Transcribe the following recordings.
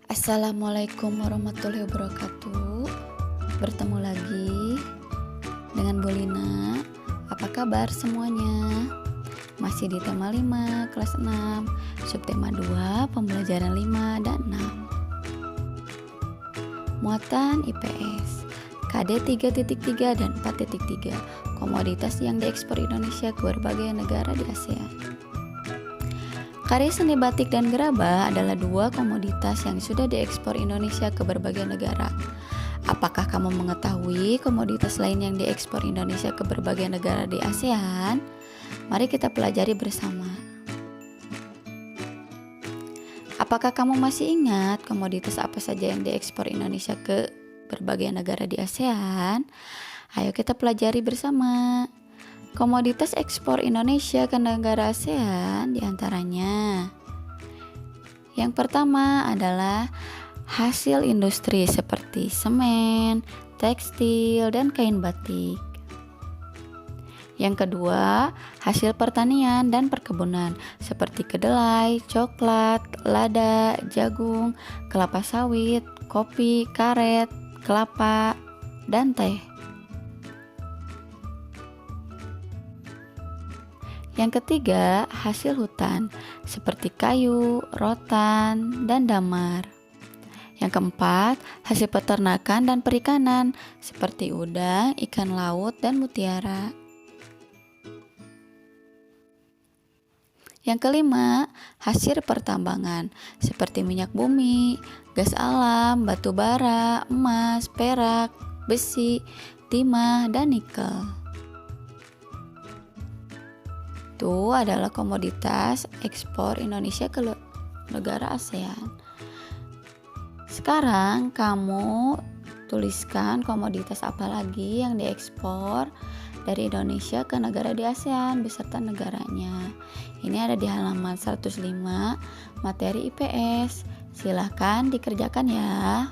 Assalamualaikum warahmatullahi wabarakatuh. Bertemu lagi dengan Bu Lina. Apa kabar semuanya? Masih di tema 5 kelas 6, subtema 2, pembelajaran 5 dan 6. Muatan IPS KD 3.3 dan 4.3, komoditas yang diekspor Indonesia ke berbagai negara di ASEAN. Karya seni batik dan gerabah adalah dua komoditas yang sudah diekspor Indonesia ke berbagai negara. Apakah kamu mengetahui komoditas lain yang diekspor Indonesia ke berbagai negara di ASEAN? Mari kita pelajari bersama. Apakah kamu masih ingat komoditas apa saja yang diekspor Indonesia ke berbagai negara di ASEAN? Ayo kita pelajari bersama. Komoditas ekspor Indonesia ke negara ASEAN diantaranya. Yang pertama adalah hasil industri seperti semen, tekstil, dan kain batik. Yang kedua, hasil pertanian dan perkebunan seperti kedelai, coklat, lada, jagung, kelapa sawit, kopi, karet, kelapa, dan teh. Yang ketiga, hasil hutan seperti kayu, rotan, dan damar. Yang keempat, hasil peternakan dan perikanan seperti udang, ikan laut, dan mutiara. Yang kelima, hasil pertambangan seperti minyak bumi, gas alam, batu bara, emas, perak, besi, timah, dan nikel. Itu adalah komoditas ekspor Indonesia ke negara ASEAN. Sekarang kamu tuliskan komoditas apa lagi yang diekspor dari Indonesia ke negara di ASEAN beserta negaranya. Ini ada di halaman 105 materi IPS. Silahkan dikerjakan ya.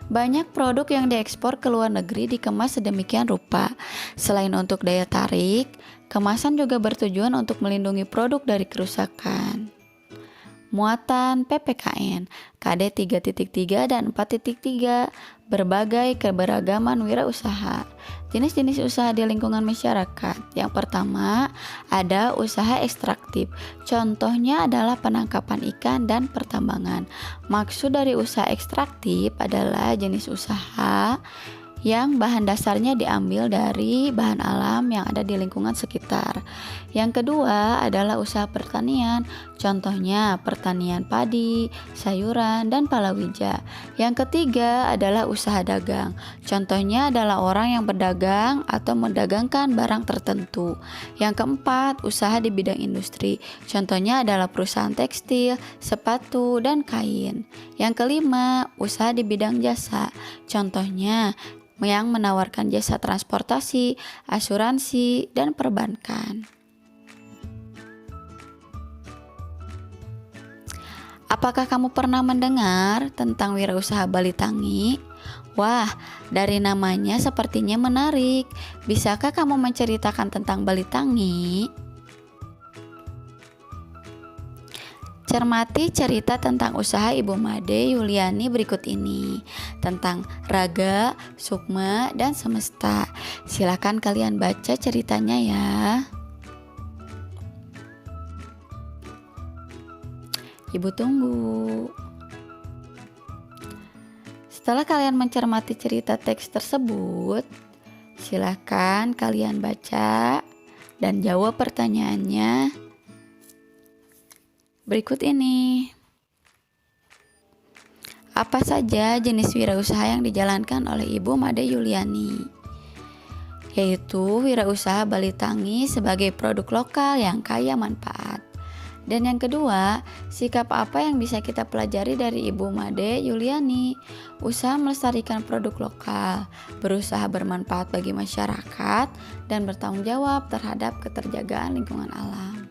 Banyak produk yang diekspor ke luar negeri dikemas sedemikian rupa. Selain untuk daya tarik, kemasan juga bertujuan untuk melindungi produk dari kerusakan. Muatan PPKN KD 3.3 dan 4.3, berbagai keberagaman wirausaha. Jenis-jenis usaha di lingkungan masyarakat. Yang pertama, ada usaha ekstraktif. Contohnya adalah penangkapan ikan dan pertambangan. Maksud dari usaha ekstraktif adalah jenis usaha yang bahan dasarnya diambil dari bahan alam yang ada di lingkungan sekitar. Yang kedua adalah usaha pertanian, contohnya pertanian padi, sayuran, dan palawija. Yang ketiga adalah usaha dagang, contohnya adalah orang yang berdagang atau mendagangkan barang tertentu. Yang keempat, usaha di bidang industri, contohnya adalah perusahaan tekstil, sepatu, dan kain. Yang kelima, usaha di bidang jasa, contohnya yang menawarkan jasa transportasi, asuransi, dan perbankan. Apakah kamu pernah mendengar tentang wirausaha Balitangi? Wah, dari namanya sepertinya menarik. Bisakah kamu menceritakan tentang Balitangi? Cermati cerita tentang usaha Ibu Made Yuliani berikut ini tentang Raga, Sukma, dan Semesta. Silakan kalian baca ceritanya ya. Ibu tunggu. Setelah kalian mencermati cerita teks tersebut, silakan kalian baca dan jawab pertanyaannya berikut ini. Apa saja jenis wirausaha yang dijalankan oleh Ibu Made Yuliani? Yaitu wirausaha Balitangi sebagai produk lokal yang kaya manfaat. Dan yang kedua, sikap apa yang bisa kita pelajari dari Ibu Made Yuliani? Usaha melestarikan produk lokal, berusaha bermanfaat bagi masyarakat, dan bertanggung jawab terhadap keterjagaan lingkungan alam.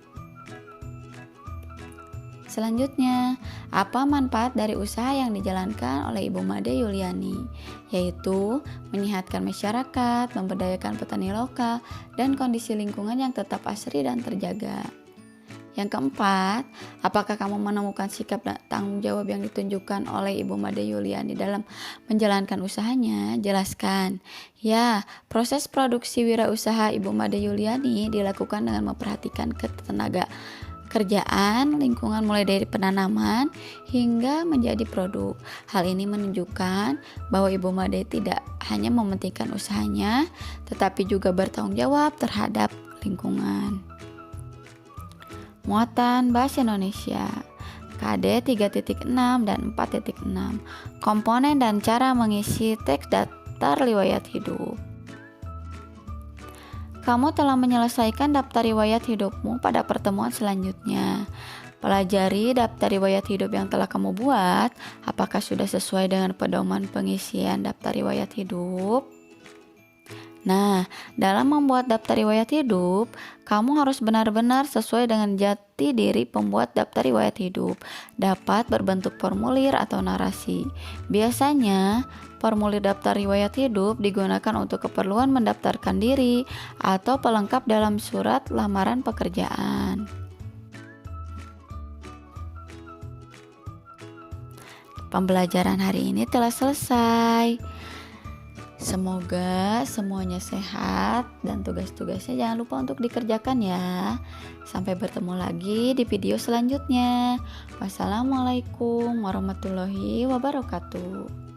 Selanjutnya, apa manfaat dari usaha yang dijalankan oleh Ibu Made Yuliani? Yaitu menyehatkan masyarakat, memberdayakan petani lokal, dan kondisi lingkungan yang tetap asri dan terjaga. Yang keempat, apakah kamu menemukan sikap dan tanggung jawab yang ditunjukkan oleh Ibu Made Yuliani dalam menjalankan usahanya? Jelaskan. Ya, proses produksi wirausaha Ibu Made Yuliani dilakukan dengan memperhatikan ketenaga kerjaan, lingkungan mulai dari penanaman hingga menjadi produk. Hal ini menunjukkan bahwa Ibu Made tidak hanya mementingkan usahanya, tetapi juga bertanggung jawab terhadap lingkungan. Muatan Bahasa Indonesia KD 3.6 dan 4.6. Komponen dan cara mengisi teks daftar riwayat hidup. Kamu telah menyelesaikan daftar riwayat hidupmu pada pertemuan selanjutnya. Pelajari daftar riwayat hidup yang telah kamu buat, apakah sudah sesuai dengan pedoman pengisian daftar riwayat hidup? Nah, dalam membuat daftar riwayat hidup, kamu harus benar-benar sesuai dengan jati diri pembuat daftar riwayat hidup. Dapat berbentuk formulir atau narasi. Biasanya, formulir daftar riwayat hidup digunakan untuk keperluan mendaftarkan diri atau pelengkap dalam surat lamaran pekerjaan. Pembelajaran hari ini telah selesai. Semoga semuanya sehat dan tugas-tugasnya jangan lupa untuk dikerjakan ya. Sampai bertemu lagi di video selanjutnya. Wassalamualaikum warahmatullahi wabarakatuh.